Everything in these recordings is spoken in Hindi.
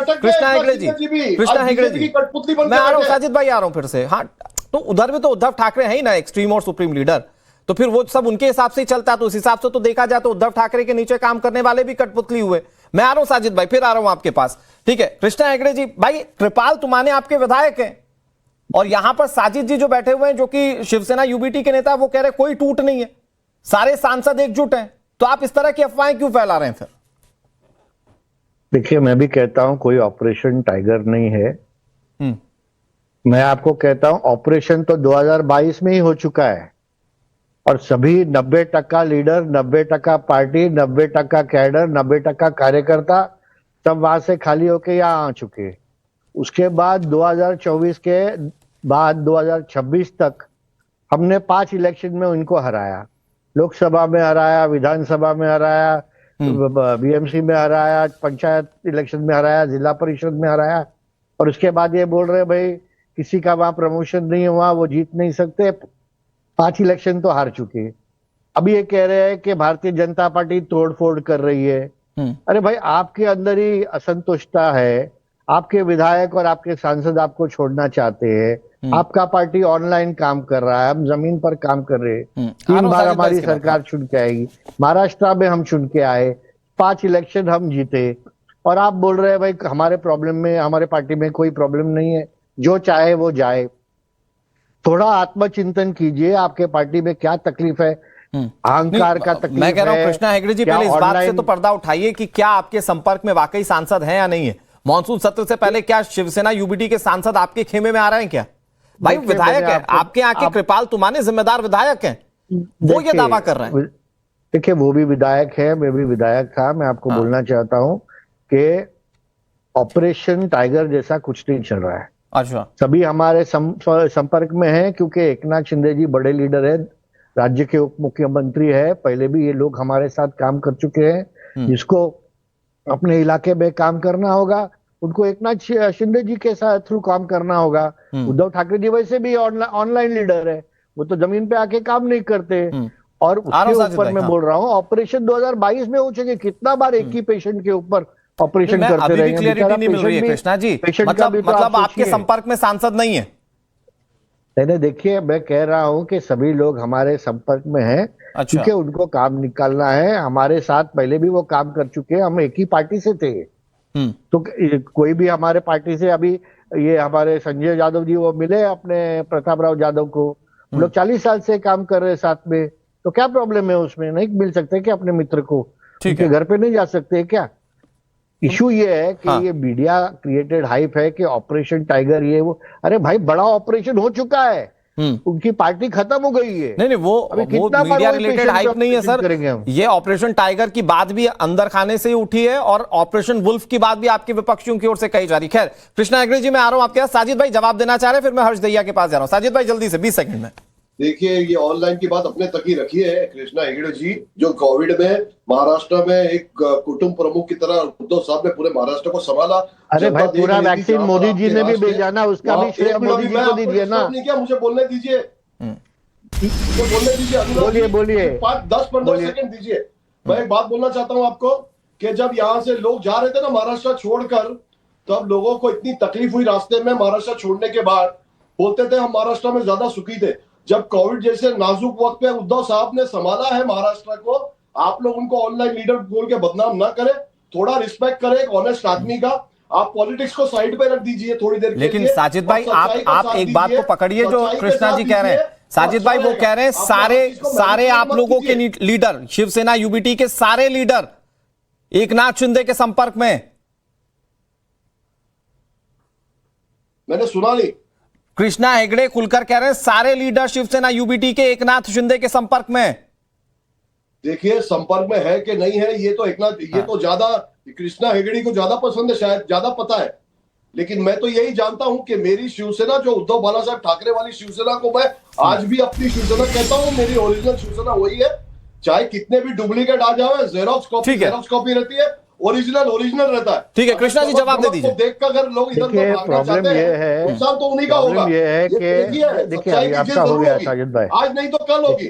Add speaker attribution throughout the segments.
Speaker 1: कृष्णा हेगड़े जी मैं आ रहा हूं, साजिद भाई आ रहा हूं फिर से। हाँ, तो उधर भी तो उद्धव ठाकरे है ही ना, एक्सट्रीम और सुप्रीम लीडर, तो फिर वो सब उनके हिसाब से ही चलता है। तो उस हिसाब से तो देखा जाए तो उद्धव ठाकरे के नीचे काम करने वाले भी कठपुतली हुए। मैं आ रहा हूं साजिद भाई, फिर आ रहा हूं आपके पास। ठीक है कृष्णा हेगड़े जी, भाई कृपाल तुमाने आपके विधायक हैं और यहां पर साजिद जी जो बैठे हुए हैं जो कि शिवसेना यूबीटी के नेता, वो कह रहे कोई टूट नहीं है, सारे सांसद एकजुट हैं। तो आप इस तरह की अफवाहें क्यों फैला रहे हैं फिर?
Speaker 2: देखिए, मैं भी कहता हूं कोई ऑपरेशन टाइगर नहीं है। मैं आपको कहता हूं ऑपरेशन तो 2022 में ही हो चुका है और सभी 90% लीडर, 90% पार्टी, 90% कैडर, 90% कार्यकर्ता सब वहां से खाली होके यहाँ आ चुके। उसके बाद 2024 के बाद 2026 तक हमने 5 इलेक्शन में उनको हराया, लोकसभा में हराया, विधानसभा में हराया, बीएमसी में हराया, पंचायत इलेक्शन में हराया, जिला परिषद में हराया। और उसके बाद ये बोल रहे भाई किसी का वहां प्रमोशन नहीं हुआ, वो जीत नहीं सकते। 5 इलेक्शन तो हार चुके। अभी ये कह रहे हैं कि भारतीय जनता पार्टी तोड़फोड़ कर रही है। अरे भाई, आपके अंदर ही असंतुष्टता है, आपके विधायक और आपके सांसद आपको छोड़ना चाहते हैं। आपका पार्टी ऑनलाइन काम कर रहा है, हम जमीन पर काम कर रहे हैं। 3 बार हमारी सरकार चुन के आएगी, महाराष्ट्र में हम चुन के आए, 5 इलेक्शन हम जीते और आप बोल रहे हैं भाई हमारे प्रॉब्लम में, हमारे पार्टी में कोई प्रॉब्लम नहीं है, जो चाहे वो जाए। थोड़ा आत्मचिंतन कीजिए, आपके पार्टी में क्या तकलीफ है, अहंकार का तकलीफ है।
Speaker 1: मैं कह रहा हूं कृष्णा हेगड़े जी, पहले इस बात से तो पर्दा उठाइए कि क्या आपके संपर्क में वाकई सांसद हैं या नहीं है। मॉनसून सत्र से पहले क्या शिवसेना यूबीटी के सांसद आपके खेमे में आ रहे हैं क्या? भाई विधायक है आपके यहाँ के कृपाल तुमाने जिम्मेदार विधायक हैं, वो ये दावा कर रहे हैं।
Speaker 2: देखिए, वो भी विधायक है, मैं भी विधायक था। मैं आपको बोलना चाहता हूं कि ऑपरेशन टाइगर जैसा कुछ नहीं चल रहा है।
Speaker 1: अच्छा,
Speaker 2: सभी हमारे संपर्क में हैं क्योंकि एकनाथ शिंदे जी बड़े लीडर है, राज्य के उप मुख्यमंत्री है, पहले भी ये लोग हमारे साथ काम कर चुके हैं। जिसको अपने इलाके में काम करना होगा उनको एकनाथ शिंदे जी के साथ थ्रू काम करना होगा। उद्धव ठाकरे जी वैसे भी ऑनलाइन लीडर है, वो तो जमीन पे आके काम नहीं करते। और उसके ऊपर मैं बोल रहा हूँ ऑपरेशन 2022 में हो चुके, कितना बार एक ही पेशेंट के ऊपर ऑपरेशन करते रहेंगे।
Speaker 1: क्लियरिटी नहीं मिल रही है कृष्णा जी, मतलब आपके संपर्क में सांसद नहीं है?
Speaker 2: नहीं, देखिए मैं कह रहा हूं कि सभी लोग हमारे संपर्क में हैं। अच्छा। क्योंकि उनको काम निकालना है, हमारे साथ पहले भी वो काम कर चुके हैं, हम एक ही पार्टी से थे। तो कोई भी हमारे पार्टी से, अभी ये हमारे संजय यादव जी वो मिले अपने प्रताप राव यादव को, हम लोग 40 साल से काम कर रहे हैं साथ में, तो क्या प्रॉब्लम है उसमें? नहीं मिल सकते क्या अपने मित्र को? उनके घर पे नहीं जा सकते क्या? इशू ये है कि ये मीडिया क्रिएटेड हाइप है कि ऑपरेशन टाइगर ये वो। अरे भाई, बड़ा ऑपरेशन हो चुका है, उनकी पार्टी खत्म हो गई है।
Speaker 1: नहीं, वो मीडिया रिलेटेड हाइप नहीं है सर, ये ऑपरेशन टाइगर की बात भी अंदर खाने से ही उठी है और ऑपरेशन वुल्फ की बात भी आपके विपक्षियों की ओर से कही जा रही। खैर कृष्णा हेगड़े जी, मैं आ रहा हूं आपके पास। साजिद भाई जवाब देना चाह रहे हैं, फिर मैं हर्ष दहिया के पास जा रहा हूं। साजिद भाई जल्दी से 20 सेकंड में।
Speaker 3: देखिए, ये ऑनलाइन की बात अपने तक ही रखिए कृष्णा हेगड़े जी, जो कोविड में महाराष्ट्र में एक कुटुंब प्रमुख की तरह उद्धव साहब ने पूरे महाराष्ट्र को संभाला।
Speaker 2: अरे भाई, पूरा वैक्सीन मोदी जी ने भी भेजा ना, उसका भी श्रेय मोदी जी को दीजिए ना।
Speaker 3: क्या मुझे बोलने दीजिए, मुझे बोलने दीजिए,
Speaker 2: बोलिए
Speaker 3: 10-15 सेकंड दीजिए। मैं एक बात बोलना चाहता हूँ आपको कि जब यहाँ से लोग जा रहे थे ना महाराष्ट्र छोड़कर, तब लोगों को इतनी तकलीफ हुई रास्ते में। महाराष्ट्र छोड़ने के बाद बोलते थे हम महाराष्ट्र में ज्यादा सुखी थे। जब कोविड जैसे नाजुक वक्त पे उद्धव साहब ने संभाला है महाराष्ट्र को, आप लोग उनको ऑनलाइन लीडर बोल के बदनाम ना करें, थोड़ा रिस्पेक्ट करें एक ऑनेस्ट आदमी का। आप पॉलिटिक्स को साइड पे रख दीजिए थोड़ी देर के लिए।
Speaker 1: लेकिन साजिद भाई, आप एक बात को पकड़िए जो कृष्णा जी कह रहे हैं। साजिद भाई वो कह रहे हैं सारे आप लोगों के लीडर, शिवसेना यूबीटी के सारे लीडर एकनाथ शिंदे के संपर्क में।
Speaker 3: मैंने सुना नहीं।
Speaker 1: कृष्णा हेगड़े खुलकर कह रहे हैं सारे लीडर शिवसेना यूबीटी के एकनाथ शिंदे के संपर्क में।
Speaker 3: देखिए, संपर्क में है कि नहीं है ये तो एकनाथ, ये तो ज्यादा कृष्णा हेगड़े को ज्यादा पसंद है, शायद ज्यादा पता है। लेकिन मैं तो यही जानता हूं कि मेरी शिवसेना जो उद्धव बाला साहब ठाकरे वाली शिवसेना को मैं आज भी अपनी शिवसेना कहता हूं, मेरी ओरिजिनल शिवसेना वही है। चाहे कितने भी डुप्लीकेट आ जाए, जेरोक्स कॉपी रहती है, ओरिजिनल रहता है।
Speaker 1: ठीक है कृष्णा जी, जवाब दे दीजिए।
Speaker 3: देखकर अगर लोग इधर
Speaker 2: प्रॉब्लम ये है,
Speaker 3: नुकसान तो उन्हीं का होगा।
Speaker 2: ये है कि देखिए आपका हो गया साजिद भाई,
Speaker 3: आज नहीं तो कल होगी।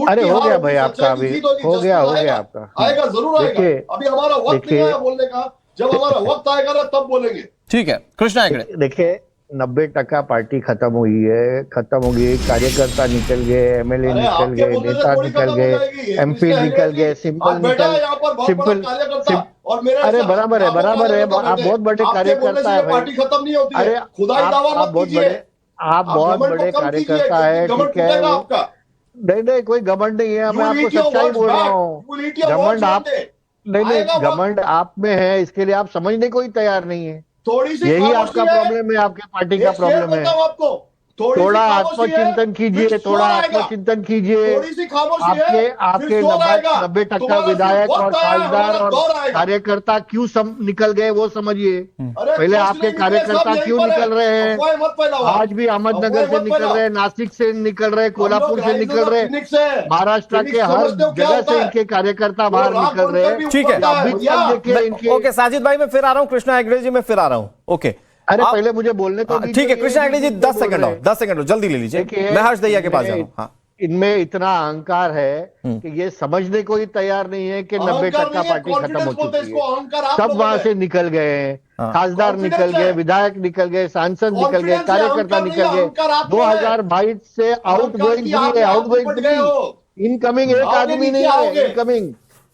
Speaker 2: अरे हो गया भाई आपका, अभी हो गया आपका,
Speaker 3: आएगा जरूर आएगा। अभी हमारा वक्त नहीं आया बोलने का, जब हमारा वक्त आएगा ना तब बोलेंगे।
Speaker 1: ठीक है कृष्णा हेगड़े।
Speaker 2: देखिए 90% पार्टी खत्म हुई है, खत्म हो गई, कार्यकर्ता निकल गए, एमएलए
Speaker 3: अरे
Speaker 2: निकल
Speaker 3: आपके
Speaker 2: गए,
Speaker 3: बोलने से
Speaker 2: नेता
Speaker 3: थोड़ी
Speaker 2: निकल
Speaker 3: खत्म हो
Speaker 2: गए,
Speaker 3: जाएगी।
Speaker 2: एमपी निकल गए, सिंपल
Speaker 3: आज बैठा है
Speaker 2: निकल
Speaker 3: यहाँ पर बहुत बड़ा
Speaker 2: सिंपल
Speaker 3: कार्यकर्ता और मेरे
Speaker 2: अरे
Speaker 3: ऐसे
Speaker 2: बराबर है,
Speaker 3: लाखों
Speaker 2: बराबर है,
Speaker 3: कार्यकर्ता
Speaker 2: आप
Speaker 3: बैठे।
Speaker 2: बहुत बड़े
Speaker 3: आपके बोलने
Speaker 2: कार्यकर्ता
Speaker 3: से
Speaker 2: है
Speaker 3: ये
Speaker 2: भाई।
Speaker 3: पार्टी खत्म नहीं होती है।
Speaker 2: अरे
Speaker 3: खुदाई दावा
Speaker 2: आप
Speaker 3: मत
Speaker 2: बहुत
Speaker 3: कीजिए।
Speaker 2: बड़े, आप बहुत
Speaker 3: घमंड
Speaker 2: बड़े
Speaker 3: को कम कीजिए,
Speaker 2: कार्यकर्ता है,
Speaker 3: क्योंकि घमंड
Speaker 2: ठीक है
Speaker 3: टूटेगा
Speaker 2: वो।
Speaker 3: आपका।
Speaker 2: नहीं नहीं, कोई घमंड नहीं है,
Speaker 3: You
Speaker 2: मैं
Speaker 3: will
Speaker 2: आपको
Speaker 3: eat your
Speaker 2: सच्चाई
Speaker 3: words
Speaker 2: बोल रहा
Speaker 3: back.
Speaker 2: हूँ।
Speaker 3: You will eat your words
Speaker 2: घमंड
Speaker 3: one
Speaker 2: आप,
Speaker 3: day.
Speaker 2: नहीं नहीं,
Speaker 3: आएगा वक्त।
Speaker 2: घमंड आप में है, इसके लिए आप समझने को ही तैयार नहीं है।
Speaker 3: थोड़ी सी
Speaker 2: यही
Speaker 3: खामोशी
Speaker 2: आपका
Speaker 3: है।
Speaker 2: प्रॉब्लम है, आपके पार्टी का
Speaker 3: एक शेर
Speaker 2: प्रॉब्लम है।
Speaker 3: बोलता हूं आपको, थोड़ी सी
Speaker 2: थोड़ा
Speaker 3: खामोशी है
Speaker 2: आत्मचिंतन कीजिए,
Speaker 3: फिर
Speaker 2: थोड़ा
Speaker 3: शोर आएगा।
Speaker 2: आत्मचिंतन कीजिए।
Speaker 3: थोड़ी सी खामोशी है
Speaker 2: आपके
Speaker 3: फिर
Speaker 2: आपके
Speaker 3: शोर आएगा।
Speaker 2: 90%
Speaker 3: तुम्हारा सिर्फ
Speaker 2: विधायक और
Speaker 3: वक्त आया है,
Speaker 2: साझेदार
Speaker 3: हमारा
Speaker 2: और
Speaker 3: दौर आएगा।
Speaker 2: कार्यकर्ता क्यों निकल गए वो समझिए।
Speaker 3: अरे
Speaker 2: पहले
Speaker 3: कुछ
Speaker 2: आपके
Speaker 3: नहीं निकले, सब
Speaker 2: कार्यकर्ता
Speaker 3: यहीं
Speaker 2: क्यों
Speaker 3: पर है।
Speaker 2: निकल रहे हैं?
Speaker 3: अफवाहें मत फैलाओ आप।
Speaker 2: आज भी अहमदनगर
Speaker 3: अफवाहें
Speaker 2: से
Speaker 3: मत
Speaker 2: निकल
Speaker 3: फैलाओ।
Speaker 2: रहे हैं, नासिक से निकल रहे,
Speaker 3: हम
Speaker 2: कोल्हापुर
Speaker 3: लोग
Speaker 2: से
Speaker 3: राइजों
Speaker 2: निकल
Speaker 3: का
Speaker 2: रहे,
Speaker 3: फिनिक्स है।
Speaker 2: महाराष्ट्र के
Speaker 3: फिनिक्स
Speaker 2: हर
Speaker 3: समझते हो क्या
Speaker 2: जगह
Speaker 3: होता
Speaker 2: से
Speaker 3: है?
Speaker 2: इनके कार्यकर्ता
Speaker 3: वो
Speaker 2: बाहर
Speaker 3: राख
Speaker 2: निकल
Speaker 3: बनकर
Speaker 2: रहे
Speaker 3: भी
Speaker 2: हैं।
Speaker 1: ठीक है।
Speaker 3: उतरता है,
Speaker 2: अभी
Speaker 3: भैया।
Speaker 2: तक देखिए इनके।
Speaker 1: ओके साजिद भाई मैं फिर आ रहा हूं, कृष्णा हेगड़े जी मैं फिर आ रहा हूं। ओके
Speaker 2: अरे पहले मुझे बोलने तो
Speaker 1: ठीक है कृष्णा हेगड़े जी, 10 सेकंड
Speaker 2: बोल
Speaker 1: और 10 सेकंड और जल्दी ले लीजिए।
Speaker 2: देखिए,
Speaker 1: मैं हर्ष दैया के पास जा रहा हूं। हाँ
Speaker 2: इनमें इतना अहंकार है कि ये समझने को ही तैयार नहीं है कि 90%
Speaker 3: नहीं है,
Speaker 2: पार्टी खत्म हो
Speaker 3: confidence बोलते हैं
Speaker 2: चुकी
Speaker 3: इसको,
Speaker 2: है।
Speaker 3: अहंकार आप
Speaker 2: सब
Speaker 3: लोगों
Speaker 2: वहां
Speaker 3: में।
Speaker 2: से निकल गए हैं,
Speaker 1: हाँ।
Speaker 2: खासदार निकल
Speaker 3: Confidence
Speaker 2: गए,
Speaker 3: है।
Speaker 2: विधायक निकल गए, सांसद निकल गए,
Speaker 3: Confidence है,
Speaker 2: कार्यकर्ता
Speaker 3: अहंकार नहीं
Speaker 2: निकल
Speaker 3: है,
Speaker 2: गए।
Speaker 3: अहंकार आप में है।
Speaker 2: 2022 से
Speaker 3: अहंकार
Speaker 2: आउटगोइंग
Speaker 3: की
Speaker 2: फ्री
Speaker 3: आग
Speaker 2: है,
Speaker 3: में आप
Speaker 2: आउटगोइंग
Speaker 3: लिपट गए
Speaker 2: फ्री।
Speaker 3: हो।
Speaker 2: इनकमिंग एक
Speaker 3: आओगे
Speaker 2: आदमी
Speaker 3: नीचे
Speaker 2: नहीं है,
Speaker 3: आओगे।
Speaker 2: इनकमिंग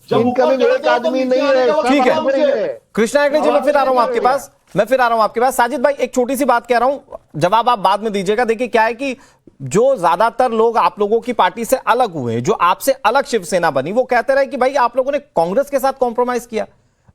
Speaker 3: जब ऊपर
Speaker 2: इनकमिंग
Speaker 3: गलत
Speaker 2: एक
Speaker 3: हो तो
Speaker 2: आदमी
Speaker 3: नीचे
Speaker 2: नहीं
Speaker 3: आने
Speaker 2: है,
Speaker 3: का वक्त
Speaker 2: सब
Speaker 1: ठीक है।
Speaker 3: आता
Speaker 2: खड़े
Speaker 3: मुझे।
Speaker 2: हैं।
Speaker 1: कृष्णा हेगड़े जी मैं फिर आ रहा हूं आपके पास, मैं फिर आ रहा हूं आपके पास। साजिद भाई एक छोटी सी बात कह रहा हूं, जवाब आप बाद में दीजिएगा। देखिए क्या है कि जो ज्यादातर लोग आप लोगों की पार्टी से अलग हुए, जो आपसे अलग शिवसेना बनी, वो कहते रहे कि भाई आप लोगों ने कांग्रेस के साथ कॉम्प्रोमाइज किया।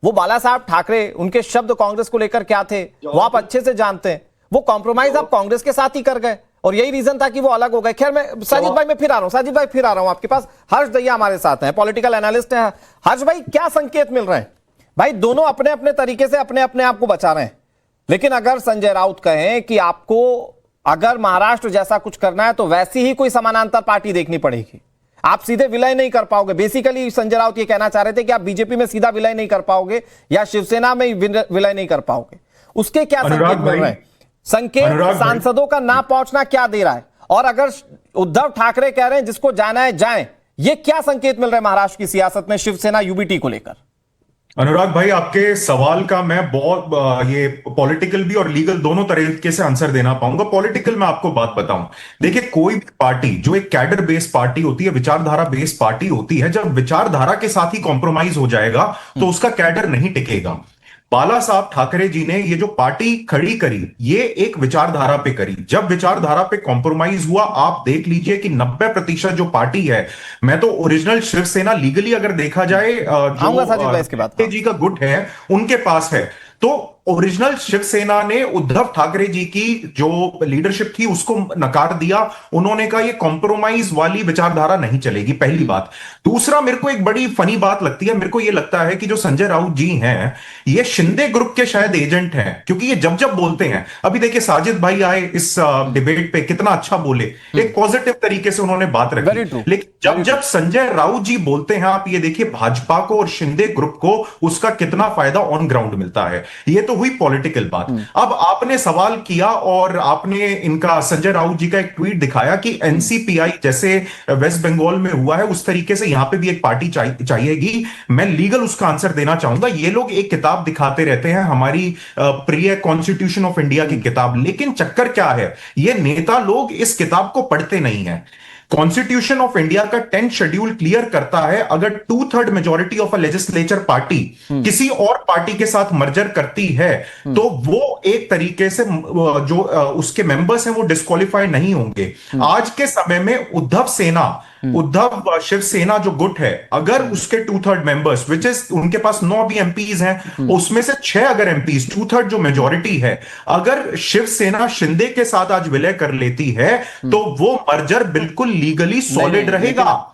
Speaker 1: वो बाला साहब ठाकरे, उनके शब्द कांग्रेस को लेकर क्या थे वो आप अच्छे से जानते हैं। वो कॉम्प्रोमाइज आप कांग्रेस के साथ ही कर गए और यही रीजन था कि वो अलग हो गए। खैर मैं साजिद भाई मैं फिर आ रहा हूं, साजिद भाई फिर आ रहा हूं आपके पास। हर्ष दैया हमारे साथ हैं, पॉलिटिकल एनालिस्ट हैं। हर्ष भाई क्या संकेत मिल रहे हैं? भाई दोनों अपने अपने तरीके से अपने अपने आप को बचा रहे हैं, लेकिन अगर संजय राउत कहें कि आपको अगर महाराष्ट्र जैसा कुछ करना है तो वैसी ही कोई समानांतर पार्टी देखनी पड़ेगी, आप सीधे विलय नहीं कर पाओगे। बेसिकली संजय राउत ये कहना चाह रहे थे कि आप बीजेपी में सीधा विलय नहीं कर पाओगे या शिवसेना में विलय नहीं कर पाओगे। उसके क्या संकेत मिल रहे हैं? संकेत सांसदों का ना पहुंचना क्या दे रहा है? और अगर उद्धव ठाकरे कह रहे हैं जिसको जाना है जाए, ये क्या संकेत मिल रहे हैं महाराष्ट्र की सियासत में शिवसेना यूबीटी को लेकर?
Speaker 4: अनुराग भाई, आपके सवाल का मैं बहुत ये पॉलिटिकल भी और लीगल दोनों तरीके से आंसर देना पाऊंगा। पॉलिटिकल में आपको बात बताऊं, देखिए कोई भी पार्टी जो एक कैडर बेस्ड पार्टी होती है, विचारधारा बेस्ड पार्टी होती है, जब विचारधारा के साथ ही कॉम्प्रोमाइज हो जाएगा तो उसका कैडर नहीं टिकेगा। बाला साहब ठाकरे जी ने ये जो पार्टी खड़ी करी, ये एक विचारधारा पे करी। जब विचारधारा पे कॉम्प्रोमाइज हुआ, आप देख लीजिए कि 90% जो पार्टी है, मैं तो ओरिजिनल शिवसेना लीगली अगर देखा जाए जो जी का गुट है उनके पास है, तो ओरिजिनल शिवसेना ने उद्धव ठाकरे जी की जो लीडरशिप थी उसको नकार दिया। उन्होंने कहा ये कॉम्प्रोमाइज वाली विचारधारा नहीं चलेगी, पहली बात। दूसरा, मेरे को एक बड़ी फनी बात लगती है, मेरे को ये लगता है कि जो संजय राउत जी हैं ये शिंदे ग्रुप के शायद एजेंट हैं, क्योंकि ये जब जब बोलते हैं, अभी देखिए साजिद भाई आए इस डिबेट पे, कितना अच्छा बोले, एक पॉजिटिव तरीके से उन्होंने बात रखी। लेकिन जब जब संजय राउत जी बोलते हैं, आप ये देखिए भाजपा को और शिंदे ग्रुप को उसका कितना फायदा ऑन ग्राउंड मिलता है। ये तो हुई पॉलिटिकल बात। अब आपने सवाल किया और आपने इनका संजय राउत जी का एक ट्वीट दिखाया कि एनसीपीआई जैसे वेस्ट बंगाल में हुआ है उस तरीके से यहां पे भी एक पार्टी चाहिएगी। मैं लीगल उसका आंसर देना चाहूंगा। ये लोग एक किताब दिखाते रहते हैं, हमारी प्रिय कॉन्स्टिट्यूशन ऑफ इंडिया की किताब, लेकिन चक्कर क्या है, ये नेता लोग इस किताब को पढ़ते नहीं है। कॉन्स्टिट्यूशन ऑफ इंडिया का 10th शेड्यूल क्लियर करता है, अगर 2/3 majority of a legislature party किसी और पार्टी के साथ मर्जर करती है तो वो एक तरीके से जो उसके मेंबर्स हैं वो डिस्क्वालीफाई नहीं होंगे। आज के समय में उद्धव शिवसेना जो गुट है, अगर उसके 2/3 मेंबर्स विच इज उनके पास 9 भी एमपीज हैं, उसमें से 6 अगर एमपीज, 2/3 जो मेजोरिटी है, अगर शिवसेना शिंदे के साथ आज विलय कर लेती है तो वो मर्जर बिल्कुल लीगली सॉलिड रहेगा।